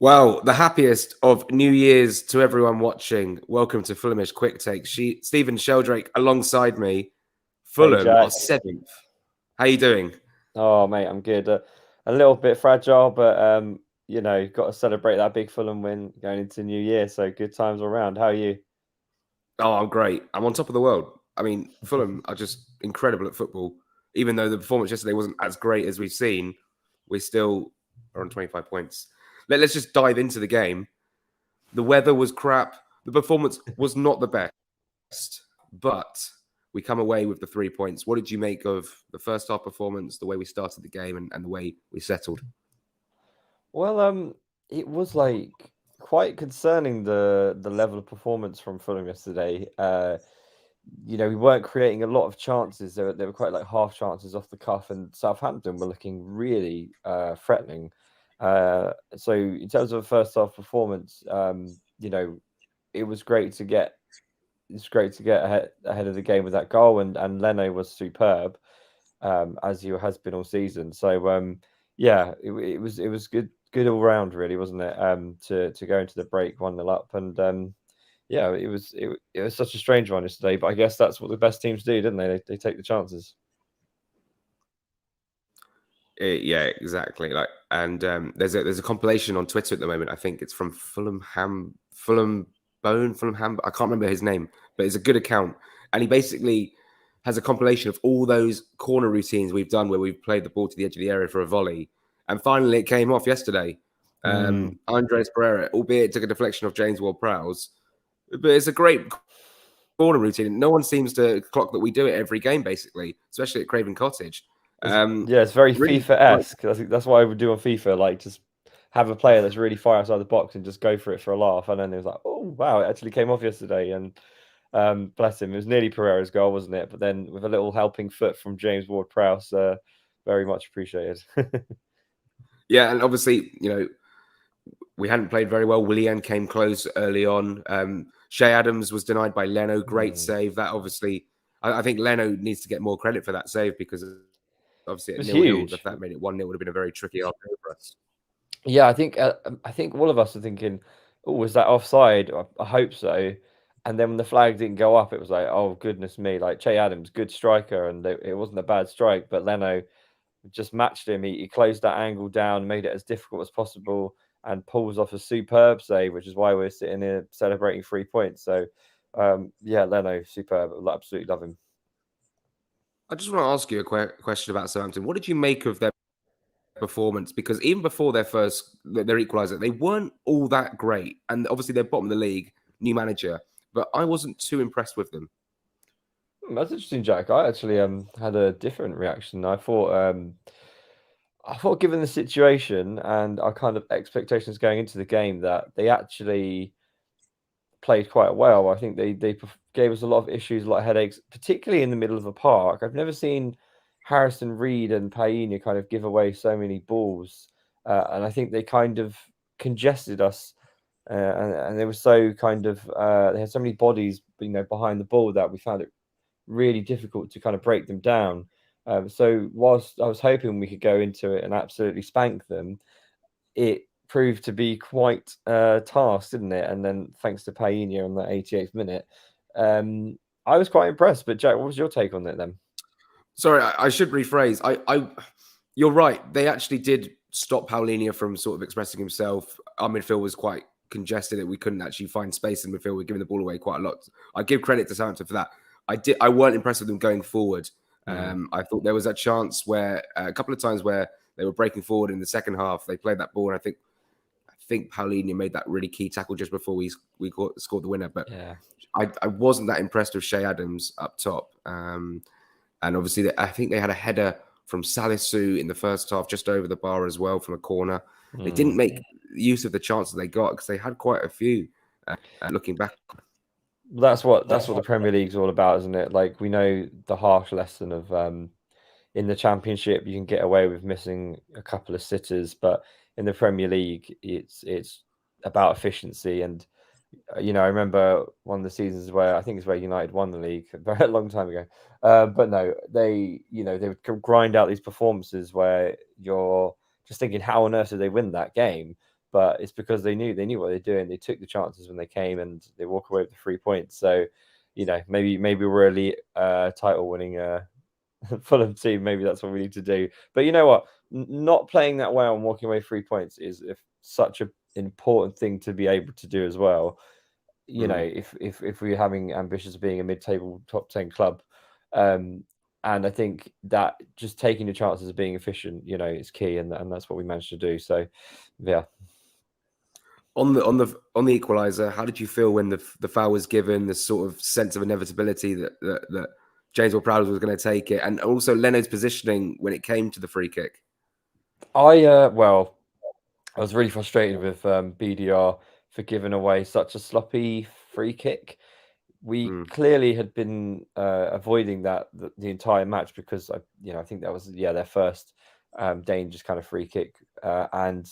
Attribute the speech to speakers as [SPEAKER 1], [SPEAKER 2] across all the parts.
[SPEAKER 1] Well, the happiest of New Year's to everyone watching. Welcome to Fulhamish Quick Take. Stephen Sheldrake alongside me.
[SPEAKER 2] Hey
[SPEAKER 1] Fulham are
[SPEAKER 2] Jack.
[SPEAKER 1] seventh. How you doing?
[SPEAKER 2] Oh mate, I'm good. A little bit fragile, but got to celebrate that big Fulham win going into New Year. So good times all around. How are you?
[SPEAKER 1] Oh, I'm great. I'm on top of the world. I mean, Fulham are just incredible at football. Even though the performance yesterday wasn't as great as we've seen, we still are on 25 points. Let's just dive into the game. The weather was crap. The performance was not the best, but we come away with the 3 points. What did you make of the first half performance, the way we started the game, and the way we settled?
[SPEAKER 2] Well, it was like quite concerning the level of performance from Fulham yesterday. We weren't creating a lot of chances. They were quite like half chances off the cuff, and Southampton were looking really threatening. So in terms of a first half performance, it was great to get ahead of the game with that goal, and Leno was superb, as he has been all season. So it was good all round, really, wasn't it? To go into the break 1-0 up, and it was such a strange one yesterday, but I guess that's what the best teams do, don't they? They take the chances.
[SPEAKER 1] Yeah, exactly. There's a compilation on Twitter at the moment. I think it's from Fulham Ham. I can't remember his name, but it's a good account, and he basically has a compilation of all those corner routines we've done where we've played the ball to the edge of the area for a volley, and finally it came off yesterday. Andres Pereira, albeit it took a deflection of James Ward-Prowse, but it's a great corner routine. No one seems to clock that we do it every game, basically, especially at Craven Cottage.
[SPEAKER 2] It's very
[SPEAKER 1] Really,
[SPEAKER 2] FIFA-esque. I think that's what I would do on FIFA, like just have a player that's really far outside the box and just go for it for a laugh. And then it was like, oh wow, it actually came off yesterday. And bless him, it was nearly Pereira's goal, wasn't it? But then with a little helping foot from James Ward-Prowse, very much appreciated.
[SPEAKER 1] yeah, and obviously, we hadn't played very well. Willian came close early on. Shea Adams was denied by Leno. Great save. That obviously, I think Leno needs to get more credit for that save because obviously
[SPEAKER 2] It
[SPEAKER 1] at
[SPEAKER 2] was
[SPEAKER 1] 0-0, if
[SPEAKER 2] huge.
[SPEAKER 1] that made it 1-0, would have been a very tricky afternoon for us.
[SPEAKER 2] Yeah, I think all of us are thinking, "Oh, was that offside?" I hope so. And then when the flag didn't go up, it was like, "Oh goodness me!" Like Che Adams, good striker, and it wasn't a bad strike, but Leno just matched him. He closed that angle down, made it as difficult as possible, and pulls off a superb save, which is why we're sitting here celebrating 3 points. So, yeah, Leno, superb. I absolutely love him.
[SPEAKER 1] I just want to ask you a question about Southampton. What did you make of their performance? Because even before their equaliser, they weren't all that great, and obviously they're bottom of the league, new manager. But I wasn't too impressed with them.
[SPEAKER 2] That's interesting, Jack. I actually had a different reaction. I thought, given the situation and our kind of expectations going into the game, that they actually played quite well. I think they gave us a lot of issues, a lot of headaches, particularly in the middle of the park. I've never seen Harrison Reed and Palhinha kind of give away so many balls, and I think they kind of congested us, and they were so kind of they had so many bodies, behind the ball that we found it really difficult to kind of break them down. So whilst I was hoping we could go into it and absolutely spank them, it proved to be quite a task, didn't it? And then thanks to Paella on the 88th minute, I was quite impressed. But Jack, what was your take on it then?
[SPEAKER 1] Sorry, I should rephrase. You're right. They actually did stop Palhinha from sort of expressing himself. Our midfield was quite congested that we couldn't actually find space in midfield. We're giving the ball away quite a lot. I give credit to Southampton for that. I weren't impressed with them going forward. I thought there was a chance where a couple of times where they were breaking forward in the second half. They played that ball, and I think Palhinha made that really key tackle just before we scored the winner. But
[SPEAKER 2] Yeah.
[SPEAKER 1] I wasn't that impressed with Shea Adams up top. And obviously, I think they had a header from Salisu in the first half, just over the bar as well from a corner. They didn't make use of the chances they got because they had quite a few. Looking back,
[SPEAKER 2] That's what the Premier League's all about, isn't it? Like, we know the harsh lesson of in the Championship you can get away with missing a couple of sitters, but in the Premier League it's about efficiency. And I remember one of the seasons where I think it's where United won the league a very long time ago. But no, they would grind out these performances where you're just thinking, how on earth did they win that game? but it's because they knew what they're doing. They took the chances when they came, and they walk away with the 3 points. So, maybe we're really title winning Fulham team. Maybe that's what we need to do. But you know what? Not playing that well and walking away 3 points is such an important thing to be able to do as well. If we're having ambitions of being a mid-table top 10 club, and I think that just taking the chances of being efficient, is key, and that's what we managed to do. So, yeah.
[SPEAKER 1] On the equaliser, how did you feel when the foul was given? The sort of sense of inevitability that James Ward-Prowse was going to take it, and also Leno's positioning when it came to the free kick.
[SPEAKER 2] I was really frustrated with BDR for giving away such a sloppy free kick. We clearly had been avoiding that the entire match because I think that was their first dangerous kind of free kick, and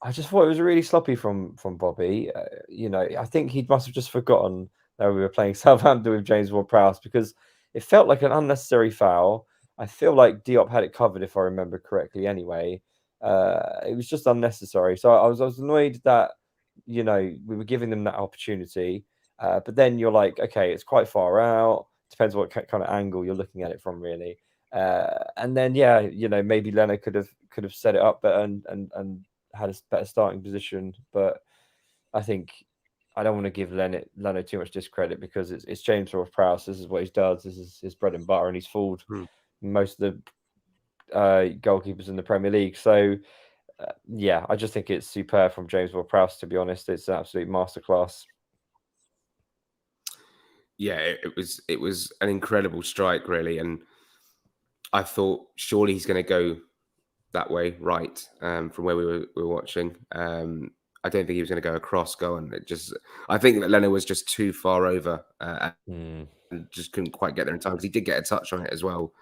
[SPEAKER 2] I just thought it was really sloppy from Bobby. I think he must have just forgotten that we were playing Southampton with James Ward-Prowse, because it felt like an unnecessary foul. I feel like Diop had it covered, if I remember correctly. Anyway, it was just unnecessary. So I was annoyed that we were giving them that opportunity. But then you're like, okay, it's quite far out. Depends what kind of angle you're looking at it from, really. And then maybe Leno could have set it up better and had a better starting position. But I think I don't want to give Leno too much discredit, because it's James Ward-Prowse. This is what he does. This is his bread and butter, and he's fooled most of the goalkeepers in the Premier League. So I just think it's superb from James Ward-Prowse. To be honest, it's an absolute masterclass.
[SPEAKER 1] Yeah, it was an incredible strike, really, and I thought surely he's going to go that way, right? From where we were watching, I don't think he was going to go across goal, and I think that Leno was just too far over and just couldn't quite get there in time, because he did get a touch on it as well,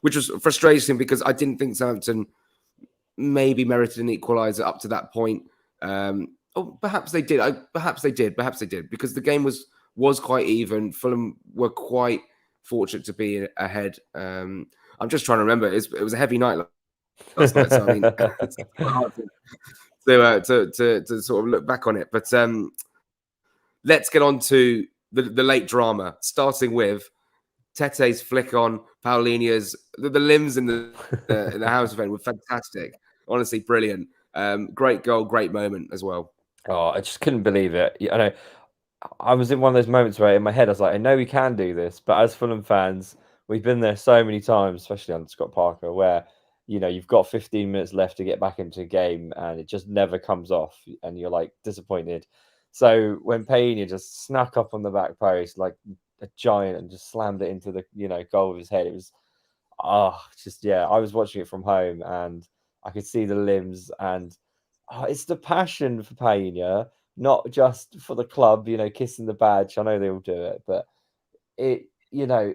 [SPEAKER 1] which was frustrating because I didn't think Southampton maybe merited an equaliser up to that point. Perhaps they did. Perhaps they did, because the game was quite even. Fulham were quite fortunate to be ahead. I'm just trying to remember. It was a heavy night last night, so I mean, it's hard to sort of look back on it. But let's get on to the late drama, starting with Tete's flick on Palhinha's. The limbs in the house event were fantastic. Honestly, brilliant. Great goal, great moment as well.
[SPEAKER 2] Oh, I just couldn't believe it. I know. I was in one of those moments where in my head I was like, I know we can do this, but as Fulham fans, we've been there so many times, especially under Scott Parker, where you've got 15 minutes left to get back into a game and it just never comes off, and you're like disappointed. So when Palhinha just snuck up on the back post like a giant and just slammed it into the goal with his head, it was I was watching it from home and I could see the limbs, and it's the passion for Palhinha, not just for the club, kissing the badge. I know they all do it, but it,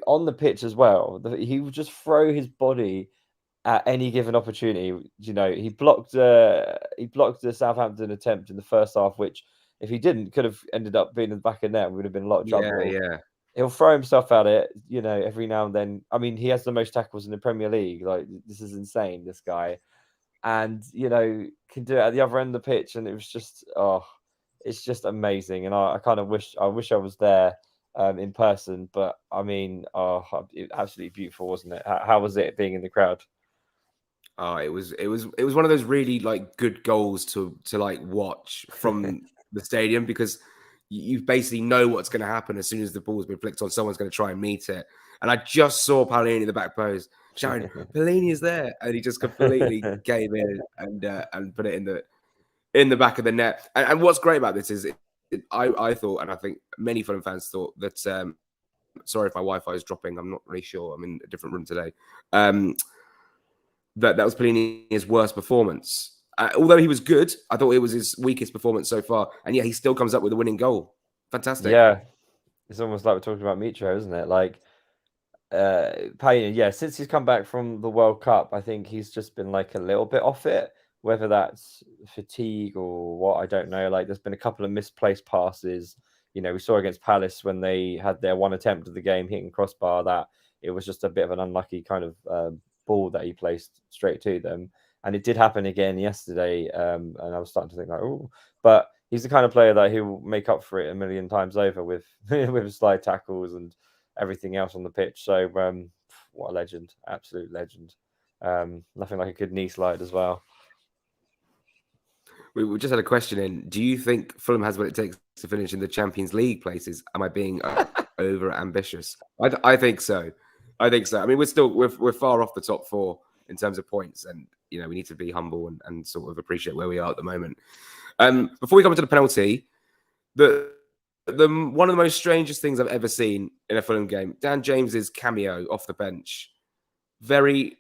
[SPEAKER 2] on the pitch as well, he would just throw his body at any given opportunity. He blocked the Southampton attempt in the first half, which if he didn't, could have ended up being in the back of net. We would have been a lot of trouble.
[SPEAKER 1] Yeah.
[SPEAKER 2] He'll throw himself at it, every now and then. I mean, he has the most tackles in the Premier League. Like, this is insane, this guy. And, can do it at the other end of the pitch. And it was just, it's just amazing. And I kind of wish I was there in person. But I mean, absolutely beautiful, wasn't it? How was it being in the crowd?
[SPEAKER 1] Oh, it was one of those really like good goals to like watch from the stadium, because you basically know what's going to happen as soon as the ball's been flicked on. Someone's going to try and meet it, and I just saw Palhinha in the back post shouting, "Palhinha's there!" and he just completely came in and put it in the back of the net. And what's great about this is I thought, and I think many Fulham fans thought that. Sorry if my Wi-Fi is dropping. I'm not really sure. I'm in a different room today. That was Palhinha's worst performance. Although he was good, I thought it was his weakest performance so far. And yeah, he still comes up with a winning goal. Fantastic.
[SPEAKER 2] Yeah, it's almost like we're talking about Mitro, isn't it? Like, Palhinha, since he's come back from the World Cup, I think he's just been like a little bit off it. Whether that's fatigue or what, I don't know. Like, there's been a couple of misplaced passes. We saw against Palace when they had their one attempt of the game hitting crossbar, that it was just a bit of an unlucky kind of ball that he placed straight to them. And it did happen again yesterday. And I was starting to think like, oh, but he's the kind of player that he'll make up for it a million times over with with slide tackles and everything else on the pitch. So what a legend, absolute legend. Nothing like a good knee slide as well.
[SPEAKER 1] We just had a question in. Do you think Fulham has what it takes to finish in the Champions League places? Am I being over ambitious? I think so. I think so. I mean, we're far off the top four in terms of points, and you know we need to be humble and sort of appreciate where we are at the moment. Before we come into the penalty, the one of the most strangest things I've ever seen in a Fulham game, Dan James's cameo off the bench, very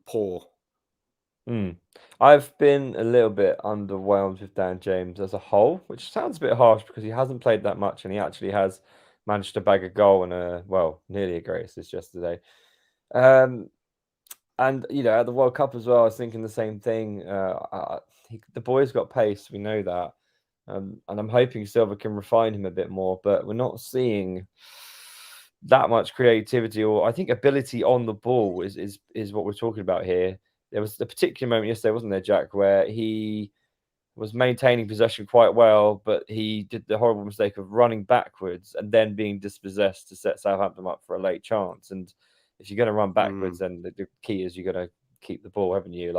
[SPEAKER 1] poor.
[SPEAKER 2] I've been a little bit underwhelmed with Dan James as a whole, which sounds a bit harsh because he hasn't played that much and he actually has managed to bag a goal and nearly a great assist yesterday. And you know, at the World Cup as well, I was thinking the same thing. The boy's got pace, we know that, and I'm hoping Silva can refine him a bit more. But we're not seeing that much creativity, or I think ability on the ball is what we're talking about here. There was a particular moment yesterday, wasn't there, Jack, where he was maintaining possession quite well, but he did the horrible mistake of running backwards and then being dispossessed to set Southampton up for a late chance. And if you're going to run backwards, then the key is you're going to keep the ball, haven't you?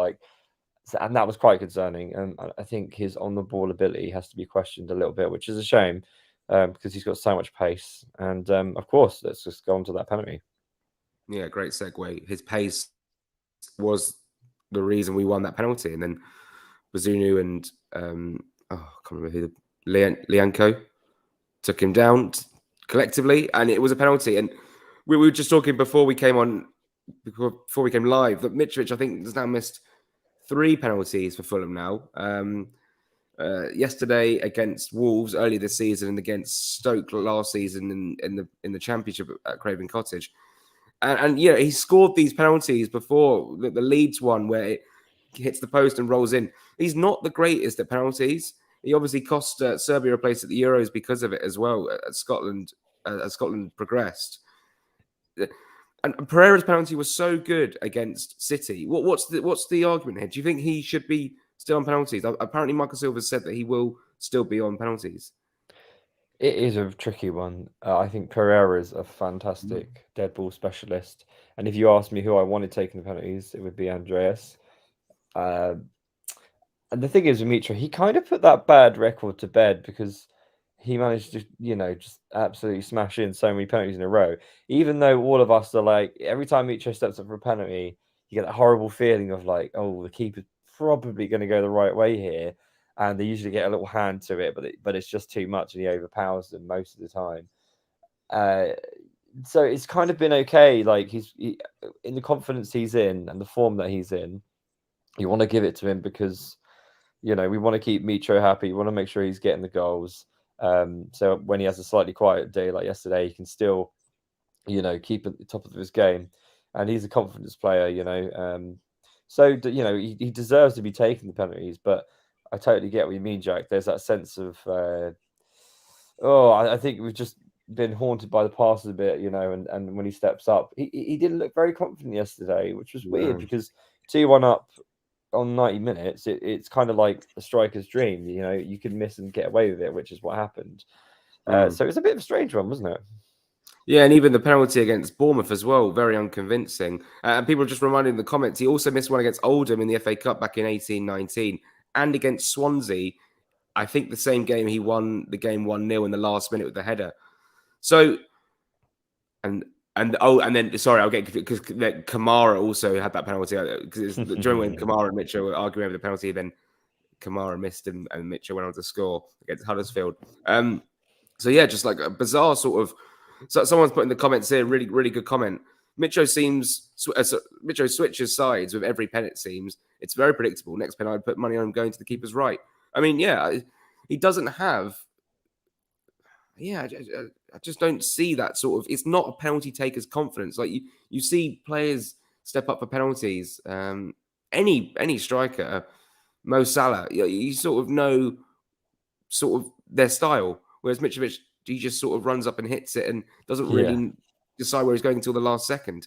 [SPEAKER 2] And that was quite concerning. And I think his on-the-ball ability has to be questioned a little bit, which is a shame because he's got so much pace. And of course, let's just go on to that penalty.
[SPEAKER 1] Yeah, great segue. His pace was the reason we won that penalty, and then Bazunu and I can't remember who, Lianco took him down collectively, and it was a penalty. And we were just talking before we came live that Mitrovic, I think, has now missed 3 penalties for Fulham now. Yesterday against Wolves early this season, and against Stoke last season in the Championship at Craven Cottage. And you know, he scored these penalties before, the Leeds one where it hits the post and rolls in. He's not the greatest at penalties. He obviously cost Serbia a place at the Euros because of it as well. At Scotland, as Scotland progressed, and Pereira's penalty was so good against City. What's the argument here? Do you think he should be still on penalties? Apparently, Michael Silva said that he will still be on penalties.
[SPEAKER 2] It is a tricky one. I think Pereira is a fantastic dead ball specialist. And if you ask me who I wanted taking the penalties, it would be Andreas. And the thing is, Mitra, he kind of put that bad record to bed because he managed to, you know, just absolutely smash in so many penalties in a row. Even though all of us are like, every time Mitra steps up for a penalty, you get that horrible feeling of like, oh, the keeper's probably going to go the right way here. And they usually get a little hand to it, but it's just too much, and he overpowers them most of the time. So it's kind of been okay. Like he's in the confidence he's in and the form that he's in. You want to give it to him because, you know, we want to keep Mitro happy. We want to make sure he's getting the goals. So when he has a slightly quiet day like yesterday, he can still, you know, keep at the top of his game. And he's a confidence player, you know. So, you know, he deserves to be taking the penalties, but I totally get what you mean, Jack. There's that sense of, I think we've just been haunted by the past a bit, you know, and when he steps up, he didn't look very confident yesterday, which was weird because 2-1 up on 90 minutes, it's kind of like a striker's dream. You know, you could miss and get away with it, which is what happened. So it's a bit of a strange one, wasn't it?
[SPEAKER 1] Yeah, and even the penalty against Bournemouth as well, very unconvincing. And people are just reminding in the comments, he also missed one against Oldham in the FA Cup back in 18-19, and against Swansea, I think the same game he won the game 1-0 in the last minute with the header. So, and then sorry, I'll get because Kamara also had that penalty because during when Kamara and Mitchell were arguing over the penalty, then Kamara missed and Mitchell went on to score against Huddersfield. So yeah, just like a bizarre sort of. So someone's put in the comments here, really, really good comment. Mitchell switches sides with every pen, it seems. It's very predictable. Next pen, I'd put money on him going to the keeper's right. I mean, yeah, he doesn't have. Yeah, I just don't see that sort of. It's not a penalty taker's confidence. Like you see players step up for penalties. Any striker, Mo Salah, you sort of know sort of their style. Whereas Mitrovic, he just sort of runs up and hits it and doesn't really decide where he's going until the last second.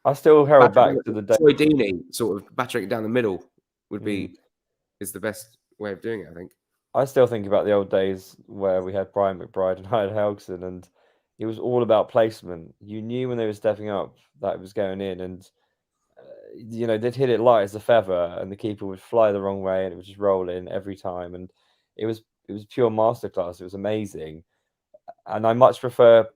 [SPEAKER 2] I still herald back to the day.
[SPEAKER 1] Troy Deeney sort of battering it down the middle. is the best way of doing it, I think.
[SPEAKER 2] I still think about the old days where we had Brian McBride and Hyde Helgson, and it was all about placement. You knew when they were stepping up that it was going in, and they'd hit it light as a feather, and the keeper would fly the wrong way, and it would just roll in every time. And it was pure masterclass. It was amazing, and I much prefer,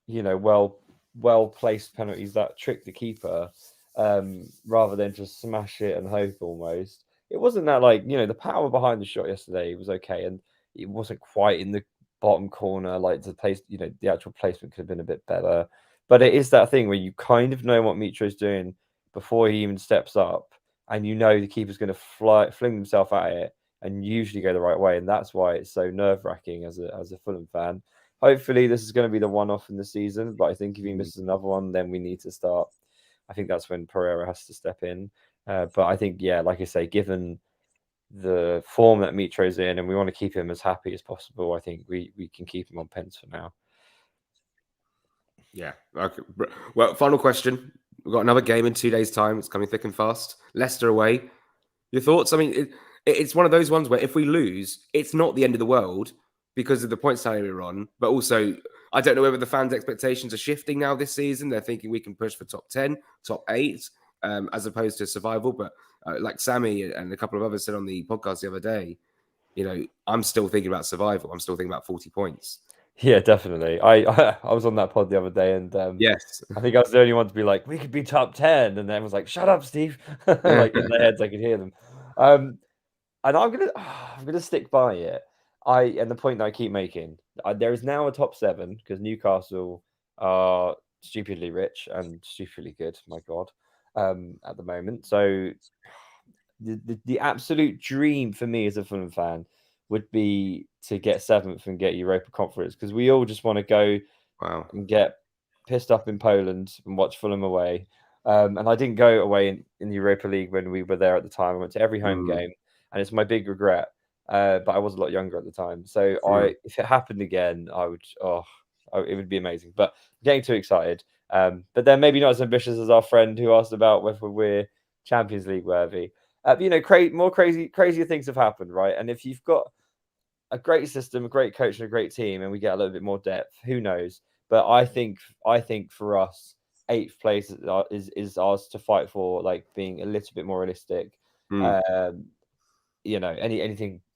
[SPEAKER 2] well placed penalties that trick the keeper, rather than just smash it and hope almost. It wasn't that the power behind the shot yesterday was okay, and it wasn't quite in the bottom corner like the place. The actual placement could have been a bit better, but it is that thing where you kind of know what Mitro's doing before he even steps up, and the keeper's going to fling himself at it and usually go the right way, and that's why it's so nerve-wracking as a Fulham fan. Hopefully, this is going to be the one-off in the season, but I think if he misses another one, then we need to start. I think that's when Pereira has to step in. But I think, like I say, given the form that Mitro's in, and we want to keep him as happy as possible, I think we can keep him on pens for now.
[SPEAKER 1] Yeah. Okay. Well, final question. We've got another game in 2 days' time. It's coming thick and fast. Leicester away. Your thoughts? I mean, it's one of those ones where if we lose, it's not the end of the world because of the points tally we're on. But also, I don't know whether the fans' expectations are shifting now this season. They're thinking we can push for top 10, top 8, as opposed to survival. But like Sammy and a couple of others said on the podcast the other day, I'm still thinking about survival. I'm still thinking about 40 points.
[SPEAKER 2] Yeah, definitely. I was on that pod the other day, and
[SPEAKER 1] yes,
[SPEAKER 2] I think I was the only one to be like, we could be top 10, and everyone was like, shut up, Steve. Like in their heads, I could hear them. And I'm gonna stick by it. And the point that I keep making, there is now a top 7 because Newcastle are stupidly rich and stupidly good. My God, at the moment. So the absolute dream for me as a Fulham fan would be to get 7th and get Europa Conference, because we all just want to go and get pissed up in Poland and watch Fulham away. And I didn't go away in the Europa League when we were there at the time. I went to every home game, and it's my big regret. But I was a lot younger at the time. So if it happened again, I would, it would be amazing. But I'm getting too excited. But then maybe not as ambitious as our friend who asked about whether we're Champions League worthy. More crazier things have happened, right? And if you've got a great system, a great coach, and a great team, and we get a little bit more depth, who knows? But I think for us, 8th place is ours to fight for, like being a little bit more realistic.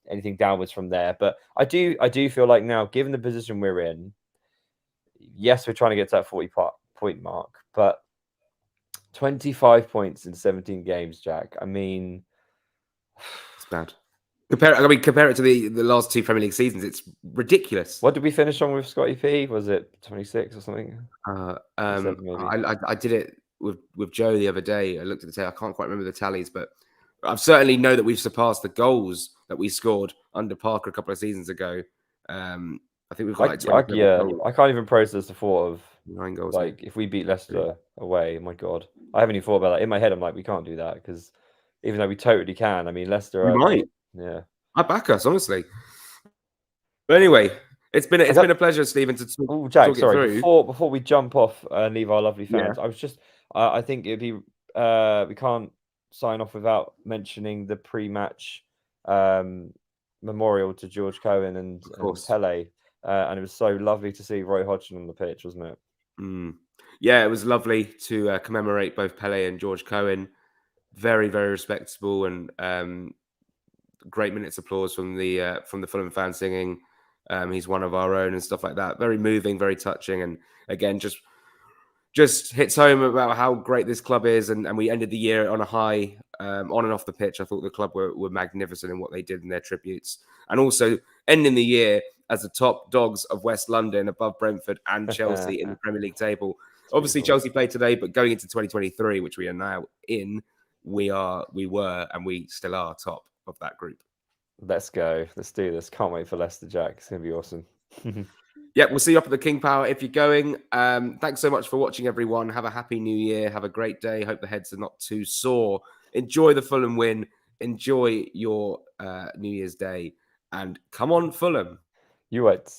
[SPEAKER 2] Anything downwards from there. But I do feel like now, given the position we're in, yes, we're trying to get to that 40-point mark, but 25 points in 17 games, Jack. I mean,
[SPEAKER 1] it's bad. Compare it to the last 2 Premier League seasons. It's ridiculous.
[SPEAKER 2] What did we finish on with Scotty P? Was it 26 or something?
[SPEAKER 1] I did it with Joe the other day. I looked at the tally. I can't quite remember the tallies, but I certainly know that we've surpassed the goals that we scored under Parker a couple of seasons ago. I think we've got like 20 goals.
[SPEAKER 2] I can't even process the thought of
[SPEAKER 1] 9 goals.
[SPEAKER 2] Like if we beat Leicester away, my God, I haven't even thought about that. In my head, I'm like, we can't do that because even though we totally can. I mean, Leicester.
[SPEAKER 1] We might.
[SPEAKER 2] Yeah.
[SPEAKER 1] I back us, honestly. But anyway, it's been a pleasure, Stephen, to talk.
[SPEAKER 2] Oh, Jack, sorry. Before we jump off and leave our lovely fans, I was just, I think it'd be, we can't sign off without mentioning the pre-match memorial to George Cohen and Pele, and it was so lovely to see Roy Hodgson on the pitch, wasn't it?
[SPEAKER 1] Yeah, it was lovely to commemorate both Pele and George Cohen. Very, very respectable and great minutes applause from the Fulham fans singing. He's one of our own and stuff like that. Very moving, very touching, and again, just hits home about how great this club is. And we ended the year on a high, on and off the pitch. I thought the club were magnificent in what they did in their tributes, and also ending the year as the top dogs of West London, above Brentford and Chelsea in the Premier League table. Obviously, Chelsea played today, but going into 2023, which we are now in, we were, and we still are top of that group.
[SPEAKER 2] Let's go. Let's do this. Can't wait for Leicester, Jack. It's going to be awesome.
[SPEAKER 1] Yeah, we'll see you up at the King Power if you're going. Thanks so much for watching, everyone. Have a happy new year. Have a great day. Hope the heads are not too sore. Enjoy the Fulham win. Enjoy your New Year's Day. And come on, Fulham.
[SPEAKER 2] You wait.